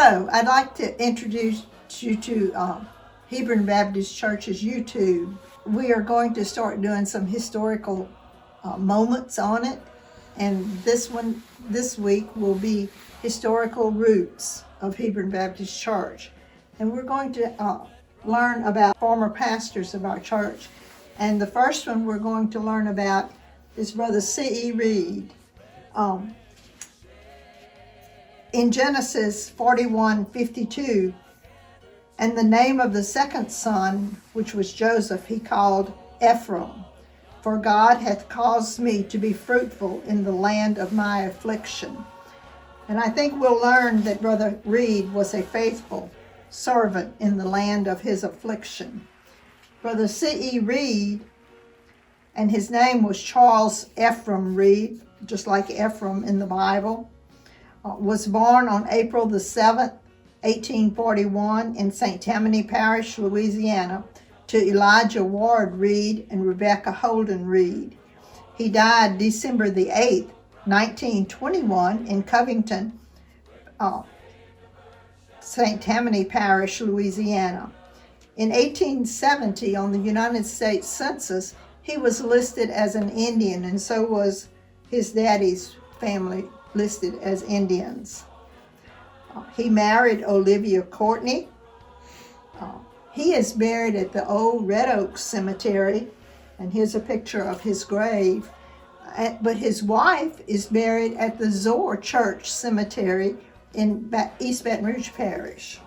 So, I'd like to introduce you to Hebron Baptist Church's YouTube. We are going to start doing some historical moments on it, and this week will be historical roots of Hebron Baptist Church. And we're going to learn about former pastors of our church. And the first one we're going to learn about is Brother C.E. Reid. In Genesis 41:52, and the name of the second son, which was Joseph, he called Ephraim, for God hath caused me to be fruitful in the land of my affliction. And I think we'll learn that Brother Reid was a faithful servant in the land of his affliction. Brother C.E. Reid, and his name was Charles Ephraim Reid, just like Ephraim in the Bible, was born on April the 7th, 1841 in St. Tammany Parish, Louisiana, to Elijah Ward Reid and Rebecca Holden Reid. He died December the 8th, 1921 in Covington, St. Tammany Parish, Louisiana. In 1870, on the United States Census, he was listed as an Indian, and so was his daddy's family listed as Indians. He married Olivia Courtney. He is buried at the old Red Oak Cemetery, and here's a picture of his grave. But his wife is buried at the Zoar Church Cemetery in East Baton Rouge Parish.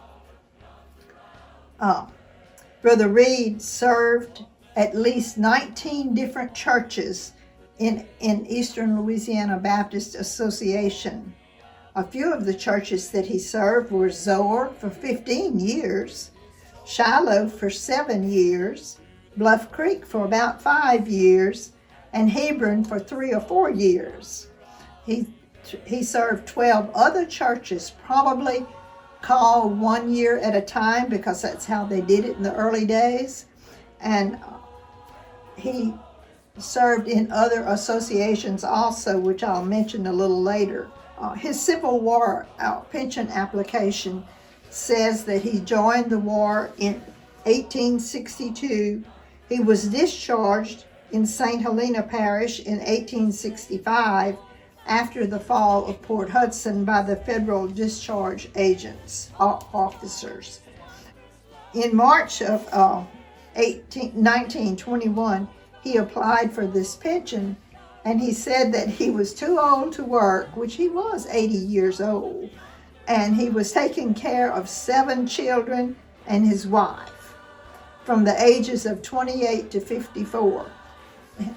Brother Reid served at least 19 different churches in Eastern Louisiana Baptist Association. A few of the churches that he served were Zoar for 15 years, Shiloh for 7 years, Bluff Creek for about 5 years, and Hebron for 3 or 4 years. He served 12 other churches, probably called 1 year at a time because that's how they did it in the early days. And he served in other associations also, which I'll mention a little later. His Civil War pension application says that he joined the war in 1862. He was discharged in St. Helena Parish in 1865 after the fall of Port Hudson by the federal discharge agents, officers. In March of 1921, he applied for this pension, and he said that he was too old to work, which he was 80 years old, and he was taking care of 7 children and his wife from the ages of 28 to 54.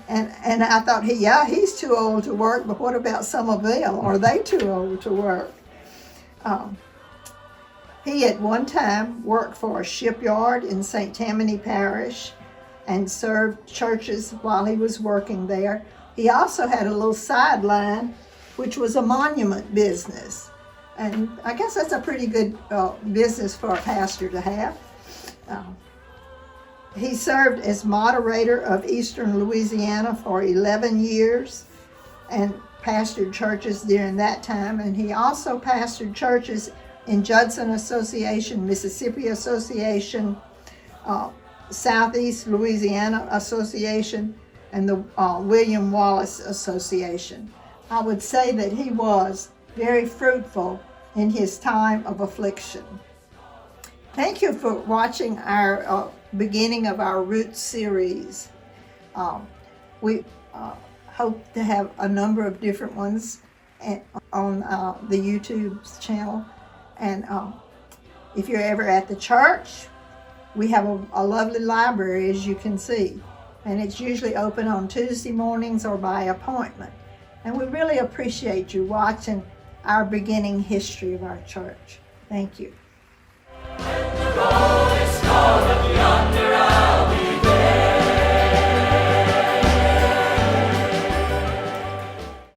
And I thought, he's too old to work, but what about some of them? Are they too old to work? He at one time worked for a shipyard in St. Tammany Parish and served churches while he was working there. He also had a little sideline, which was a monument business. And I guess that's a pretty good business for a pastor to have. He served as moderator of Eastern Louisiana for 11 years and pastored churches during that time. And he also pastored churches in Judson Association, Mississippi Association, Southeast Louisiana Association, and the William Wallace Association. I would say that he was very fruitful in his time of affliction. Thank you for watching our beginning of our Roots series. We hope to have a number of different ones on the YouTube channel. And if you're ever at the church, we have a lovely library, as you can see. And it's usually open on Tuesday mornings or by appointment. And we really appreciate you watching our beginning history of our church. Thank you.